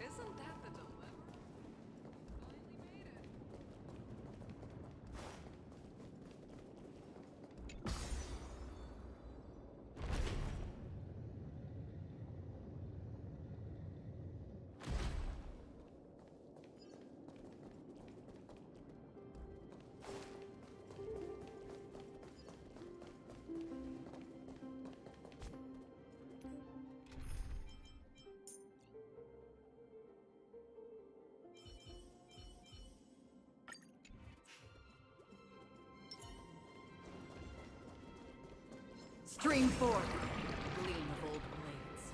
Isn't that the dilemma? Finally made it. Stream forth, gleam of old blades.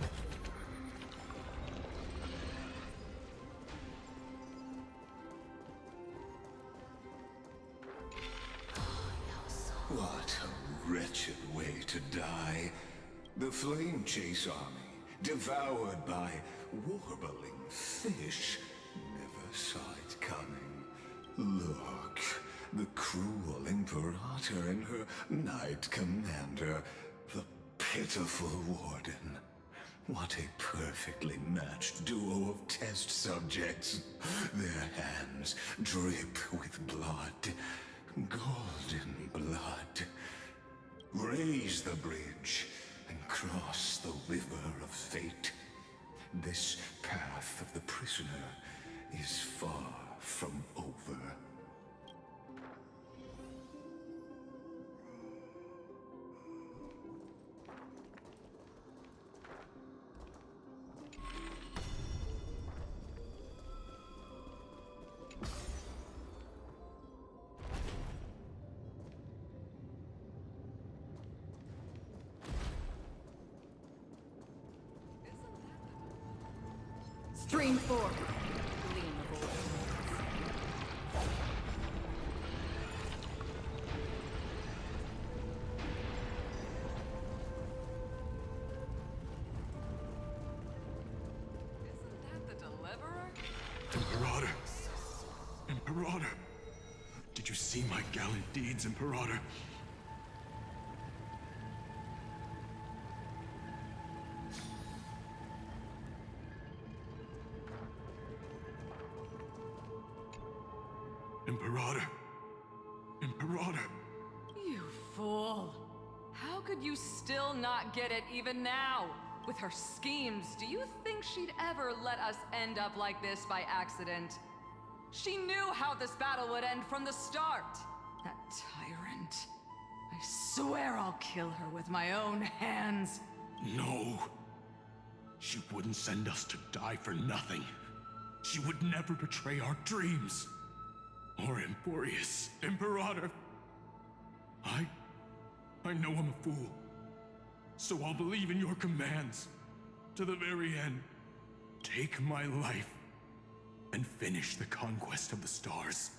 What a wretched way to die. The flame chase army, devoured by warbling fish. Never saw it coming. Look, the cruel Imperator and her Knight Commander, the pitiful Warden. What a perfectly matched duo of test subjects. Their hands drip with blood. Golden blood. Raise the bridge and cross the river of fate. This path of the prisoner is far from over. Stream forth, gleam of old blades. Isn't that the deliverer? Imperator! Imperator! Did you see my gallant deeds, Imperator? Imperator! Imperator! You fool. How could you still not get it even now? With her schemes, do you think she'd ever let us end up like this by accident? She knew how this battle would end from the start. That tyrant. I swear I'll kill her with my own hands. No. She wouldn't send us to die for nothing. She would never betray our dreams. Or Amphoreus, Imperator. I know I'm a fool. So I'll believe in your commands. To the very end. Take my life. And finish the conquest of the stars.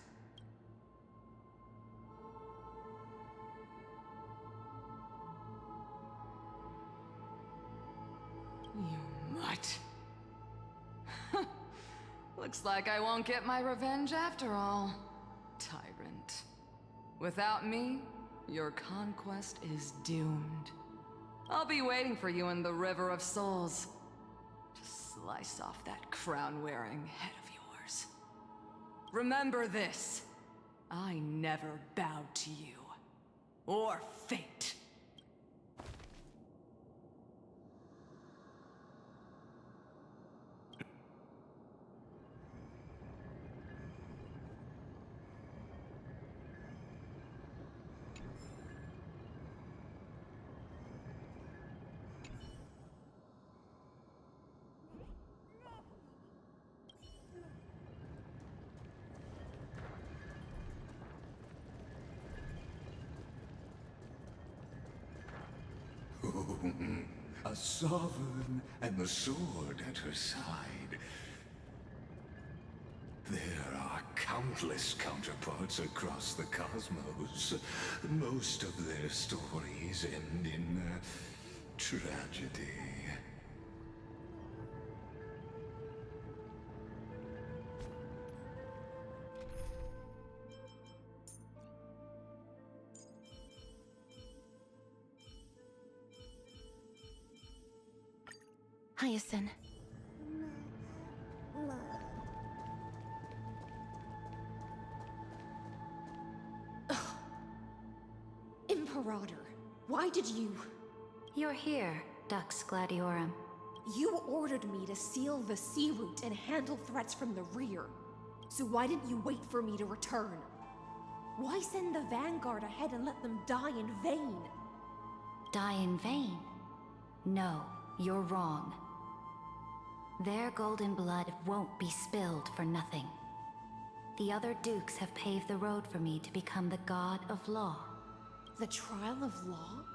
You mutt. Looks like I won't get my revenge after all. Tyrant. Without me, your conquest is doomed. I'll be waiting for you in the River of Souls. To slice off that crown-wearing head of yours. Remember this. I never bowed to you. Or fate. A sovereign and the sword at her side. There are countless countless counterparts across the cosmos. Most of their stories end in tragedy. Hyacinth. Imperator, why did you... You're here, Dux Gladiorum. You ordered me to seal the sea route and handle threats from the rear. So why didn't you wait for me to return? Why send the Vanguard ahead and let them die in vain? Die in vain? No, you're wrong. Their golden blood won't be spilled for nothing. The other dukes have paved the road for me to become the god of law. The trial of law?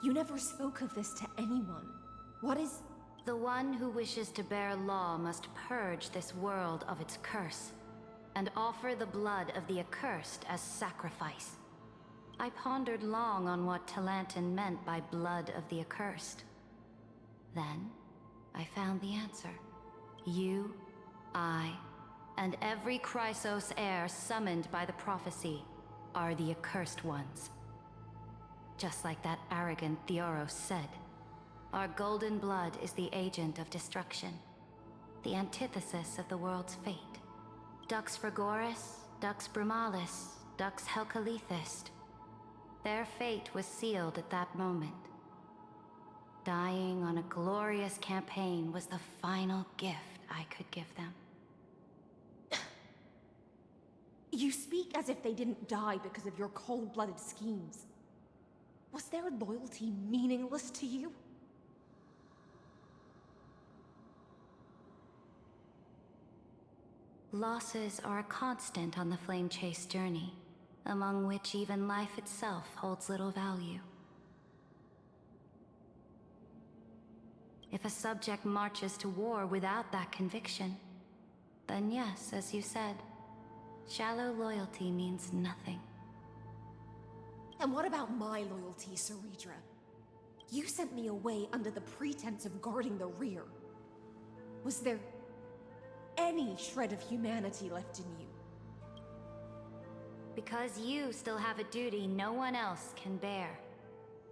You never spoke of this to anyone. What is... The one who wishes to bear law must purge this world of its curse, and offer the blood of the accursed as sacrifice. I pondered long on what Talantin meant by blood of the accursed. Then, I found the answer. You, I, and every Chrysos heir summoned by the prophecy are the accursed ones. Just like that arrogant Theoros said, our golden blood is the agent of destruction, the antithesis of the world's fate. Dux Frigoris, Dux Brumalis, Dux Helcalethist. Their fate was sealed at that moment. Dying on a glorious campaign was the final gift I could give them. You speak as if they didn't die because of your cold-blooded schemes. Was their loyalty meaningless to you? Losses are a constant on the Flame Chase journey, among which even life itself holds little value. If a subject marches to war without that conviction, then yes, as you said, shallow loyalty means nothing. And what about my loyalty, Ceredra? You sent me away under the pretense of guarding the rear. Was there any shred of humanity left in you? Because you still have a duty no one else can bear.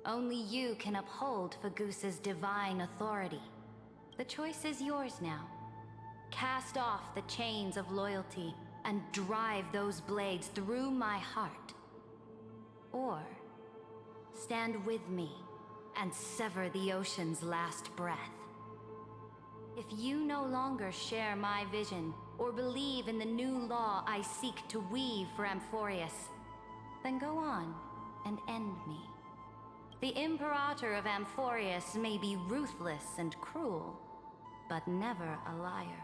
Only you can uphold Fagoos's divine authority. The choice is yours now. Cast off the chains of loyalty and drive those blades through my heart. Or stand with me and sever the ocean's last breath. If you no longer share my vision or believe in the new law I seek to weave for Amphoreus, then go on and end me. The Imperator of Amphoreus may be ruthless and cruel, but never a liar.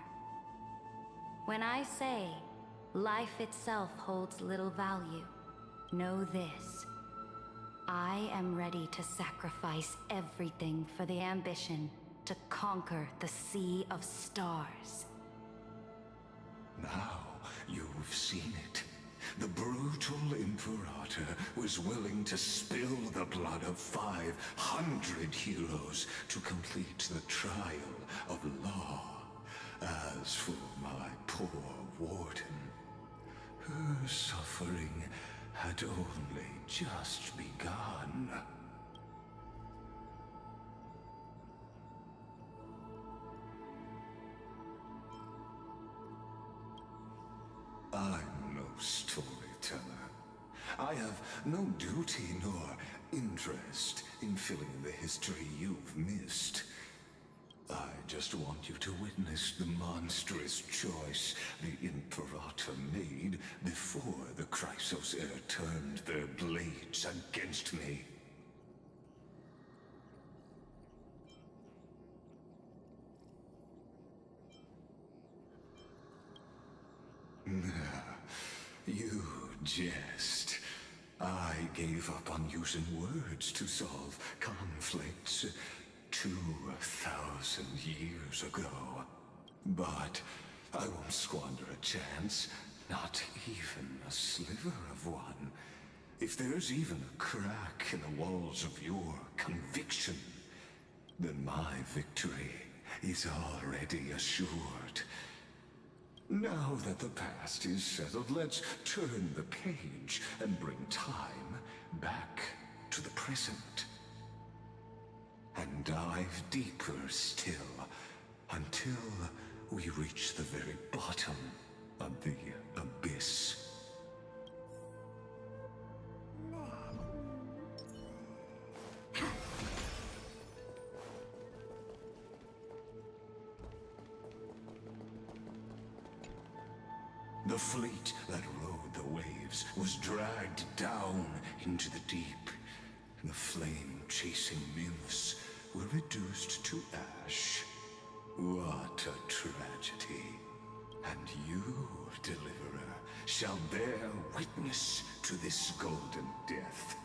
When I say life itself holds little value, know this. I am ready to sacrifice everything for the ambition to conquer the Sea of Stars. Now you've seen it. The brutal Imperator was willing to spill the blood of 500 heroes to complete the trial of law. As for my poor warden, her suffering had only just begun. I'm no storyteller. I have no duty nor interest in filling the history you've missed. I just want you to witness the monstrous choice the Imperator made before the Chrysos heir turned their blades against me. You jest. I gave up on using words to solve conflicts 2,000 years ago. But I won't squander a chance. Not even a sliver of one. If there's even a crack in the walls of your conviction, then my victory is already assured. Now that the past is settled, let's turn the page and bring time back to the present. And dive deeper still, until we reach the very bottom of the abyss. The fleet that rode the waves was dragged down into the deep. The flame-chasing nymphs were reduced to ash. What a tragedy. And you, Deliverer, shall bear witness to this golden death.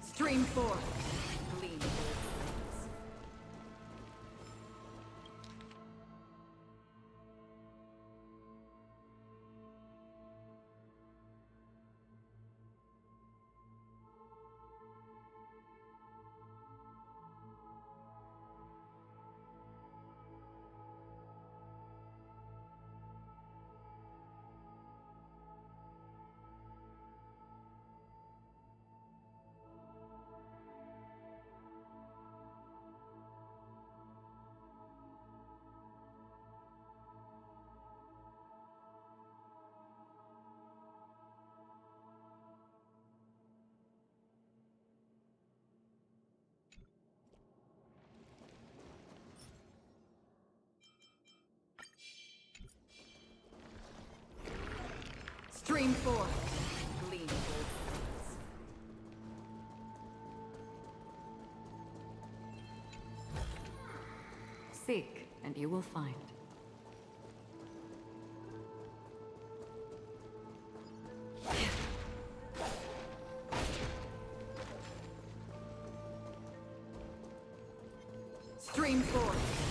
Stream forth. Gleam of old flames. Stream forth. Gleam of old flames. Seek, and you will find. Stream forth.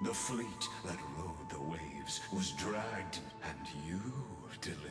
The fleet that rode the waves was dragged, and you, Deliverer.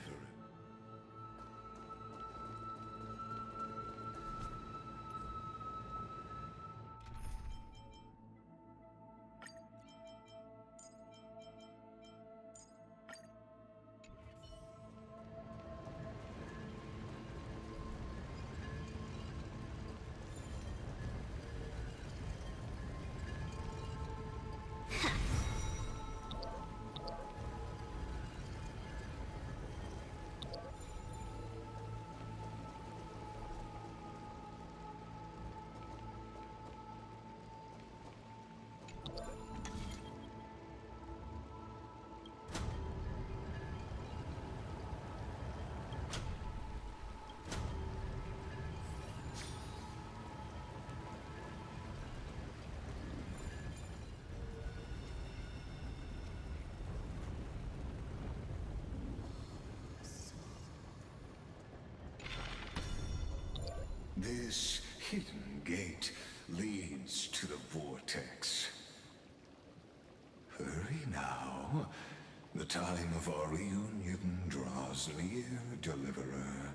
This hidden gate leads to the vortex. Hurry now. The time of our reunion draws near, Deliverer.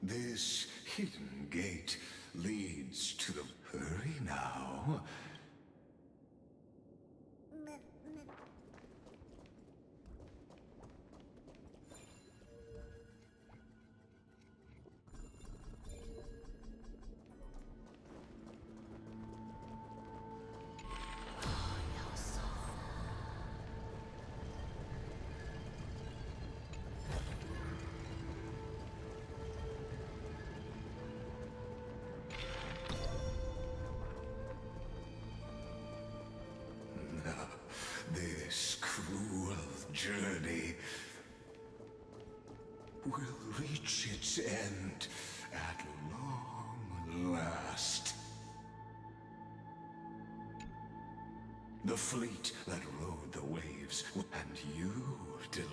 This hidden gate leads to the... Hurry now. days end at long last. The fleet that rode the waves, and you, Deliverer.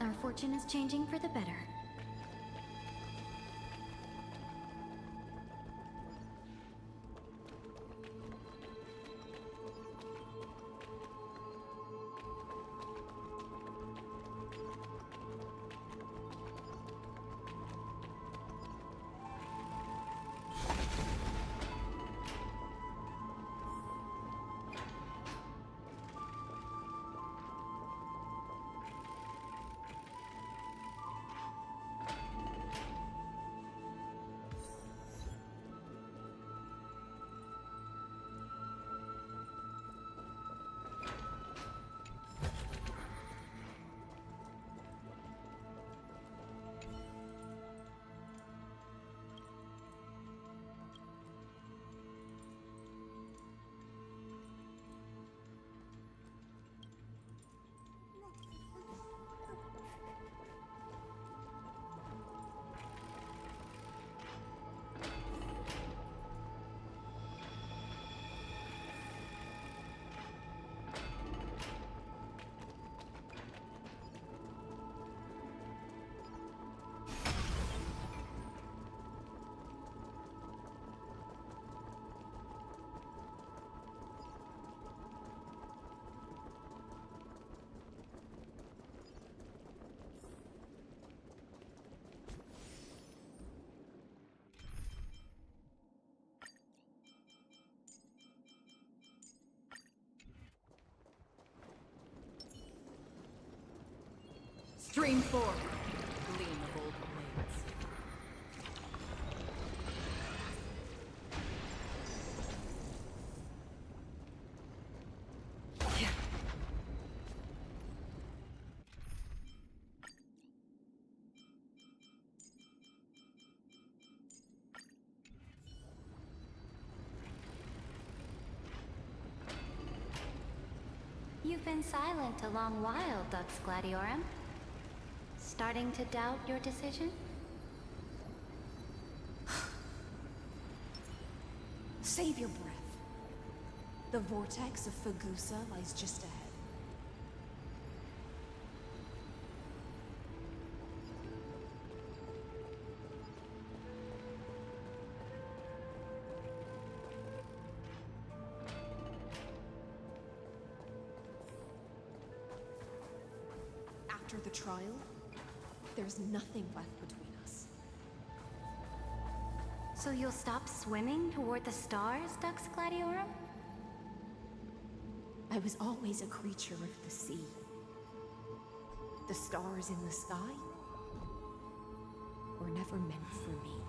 Our fortune is changing for the better. Stream 4. Gleam of old blades. You've been silent a long while, Dux Gladiorum. Starting to doubt your decision? Save your breath. The vortex of Fagusa lies just ahead. After the trial, there's nothing left between us. So you'll stop swimming toward the stars, Dux Gladiorum? I was always a creature of the sea. The stars in the sky were never meant for me.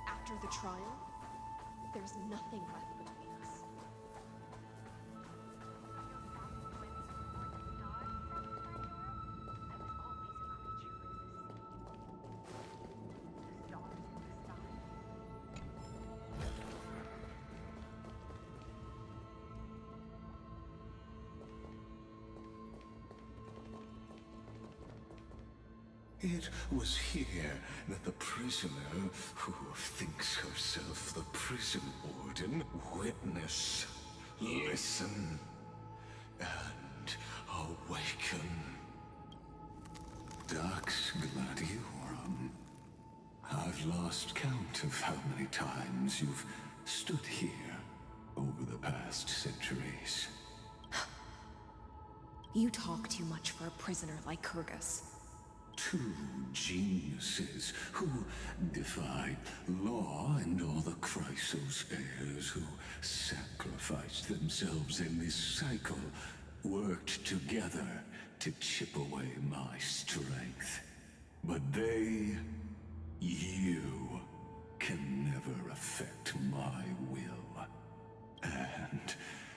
After the trial, there's nothing left between us. It was here that the prisoner, who thinks herself the prison warden, witness, listen, and awaken. Dux Gladiorum, I've lost count of how many times you've stood here over the past centuries. You talk too much for a prisoner like Kyrgyz. Two geniuses who defied law and all the Chrysos heirs who sacrificed themselves in this cycle worked together to chip away my strength. But you, can never affect my will. And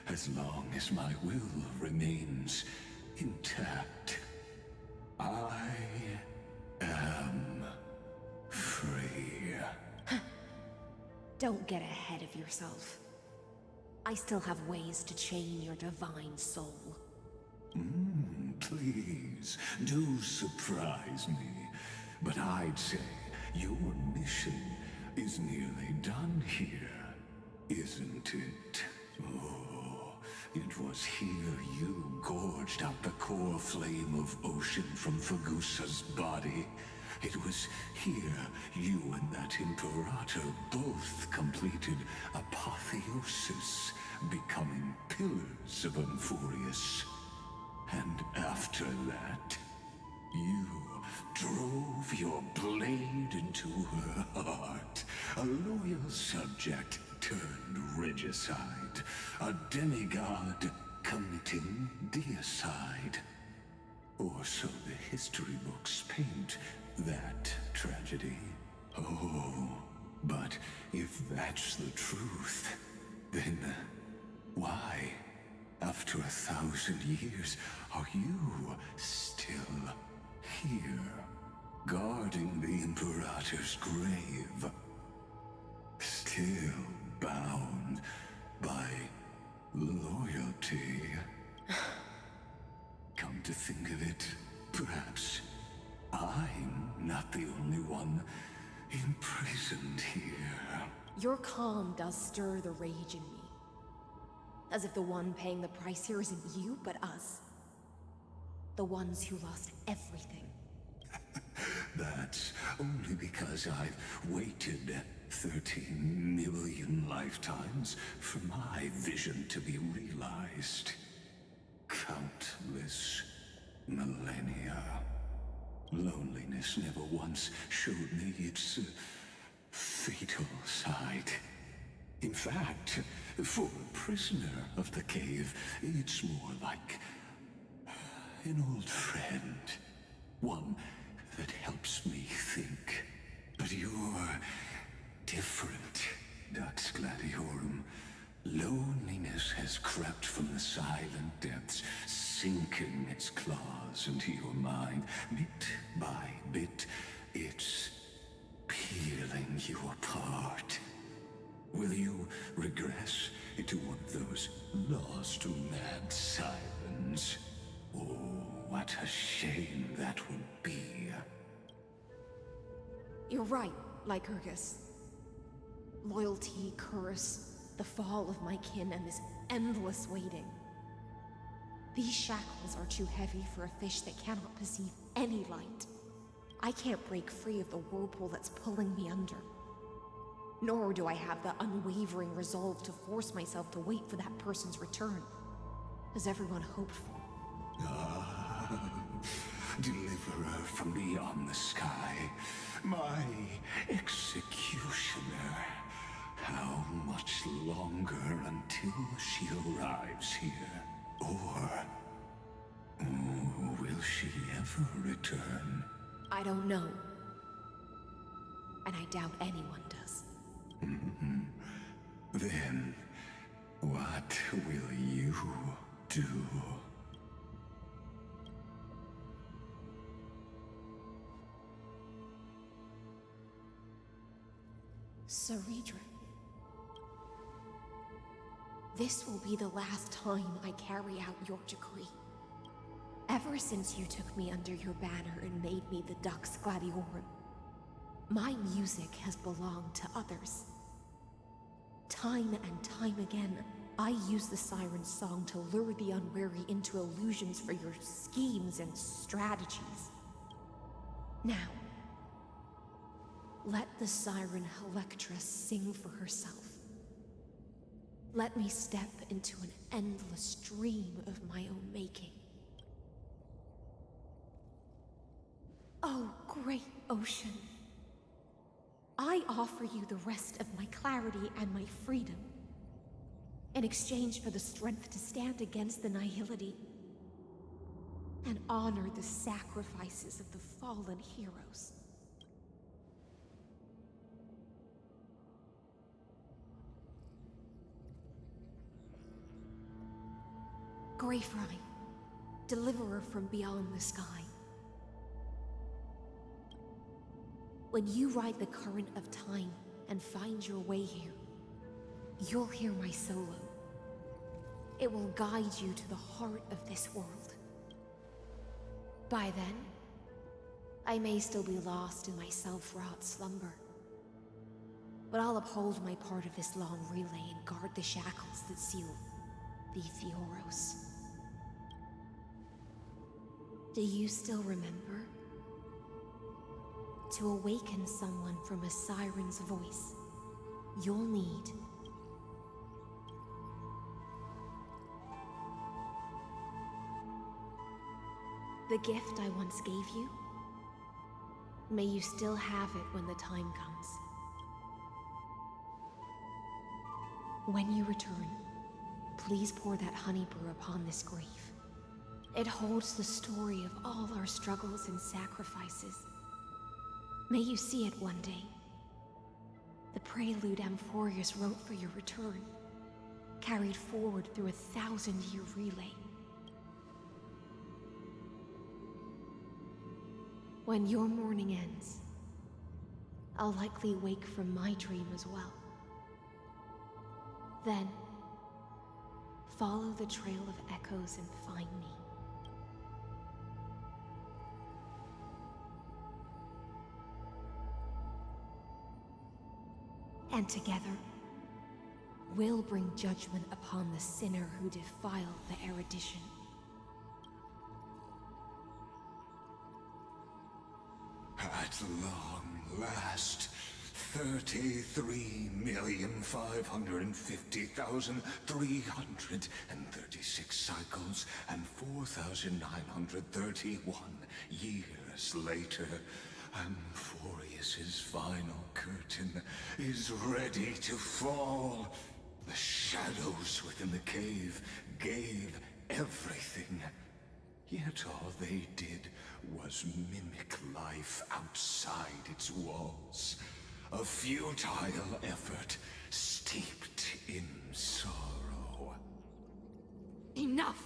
as long as my will remains intact, I am free. Don't get ahead of yourself. I still have ways to chain your divine soul. Please, do surprise me. But I'd say your mission is nearly done here, isn't it? Oh, it was here you gorged out the core flame of ocean from Fagusa's body. It was here you and that Imperator both completed apotheosis, becoming pillars of Amphoreus. And after that, you drove your blade into her heart, a loyal subject turned regicide, a demigod committing deicide. Or so the history books paint that tragedy. Oh, but if that's the truth, then why, after 1,000 years, are you still here, guarding the Imperator's grave? Still bound by loyalty. Come to think of it, perhaps I'm not the only one imprisoned here. Your calm does stir the rage in me. As if the one paying the price here isn't you, but us. The ones who lost everything. That's only because I've waited 13 million lifetimes for my vision to be realized. Countless millennia. Loneliness never once showed me its fatal side. In fact, for a prisoner of the cave, it's more like an old friend. One that helps me think. But you're different, Dux Gladiorum. Loneliness has crept from the silent depths, sinking its claws into your mind. Bit by bit, it's peeling you apart. Will you regress into one of those lost mad sirens? Oh, what a shame that would be. You're right, Lycurgus. Loyalty, curse, the fall of my kin, and this endless waiting. These shackles are too heavy for a fish that cannot perceive any light, I can't break free of the whirlpool that's pulling me under. Nor do I have the unwavering resolve to force myself to wait for that person's return, as everyone hoped for. Deliverer from beyond the sky, my executioner. How much longer until she arrives here? Or will she ever return? I don't know. And I doubt anyone does. Then, what will you do? Saridra. This will be the last time I carry out your decree. Ever since you took me under your banner and made me the Dux Gladiorum, my music has belonged to others. Time and time again, I use the siren's song to lure the unwary into illusions for your schemes and strategies. Now, let the siren Helectra sing for herself. Let me step into an endless dream of my own making. Oh, great ocean. I offer you the rest of my clarity and my freedom, in exchange for the strength to stand against the nihility and honor the sacrifices of the fallen heroes. Greyfry, deliverer from beyond the sky. When you ride the current of time and find your way here, you'll hear my solo. It will guide you to the heart of this world. By then, I may still be lost in my self-wrought slumber, but I'll uphold my part of this long relay and guard the shackles that seal the Amphoreus. Do you still remember? To awaken someone from a siren's voice, you'll need the gift I once gave you. May you still have it when the time comes. When you return, please pour that honey brew upon this grief. It holds the story of all our struggles and sacrifices. May you see it one day. The prelude Amphoreus wrote for your return, carried forward through a 1,000-year relay. When your morning ends, I'll likely wake from my dream as well. Then, follow the trail of echoes and find me. And together, we'll bring judgment upon the sinner who defiled the erudition. At long last, 33,550,336 cycles and 4,931 years later, Amphoreus's final curtain is ready to fall. The shadows within the cave gave everything. Yet all they did was mimic life outside its walls. A futile effort steeped in sorrow. Enough!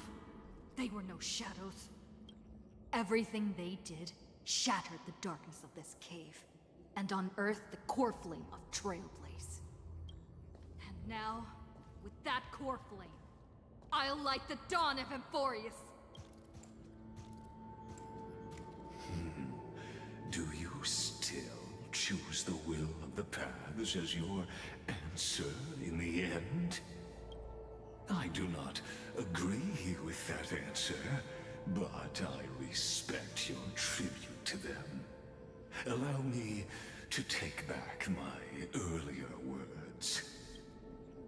They were no shadows. Everything they did shattered the darkness of this cave, and unearthed the core flame of Trailblaze. And now, with that core flame, I'll light the dawn of Amphoreus! Do you still choose the will of the paths as your answer in the end? I do not agree with that answer, but I respect your tribute to them. Allow me to take back my earlier words.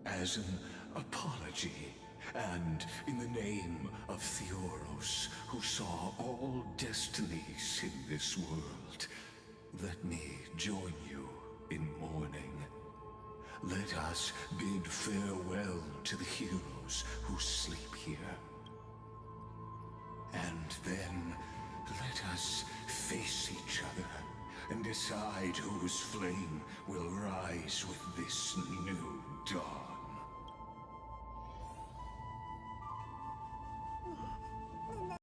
As an apology, and in the name of Theoros, who saw all destinies in this world, let me join you in mourning. Let us bid farewell to the heroes who sleep here. And then let us face each other and decide whose flame will rise with this new dawn.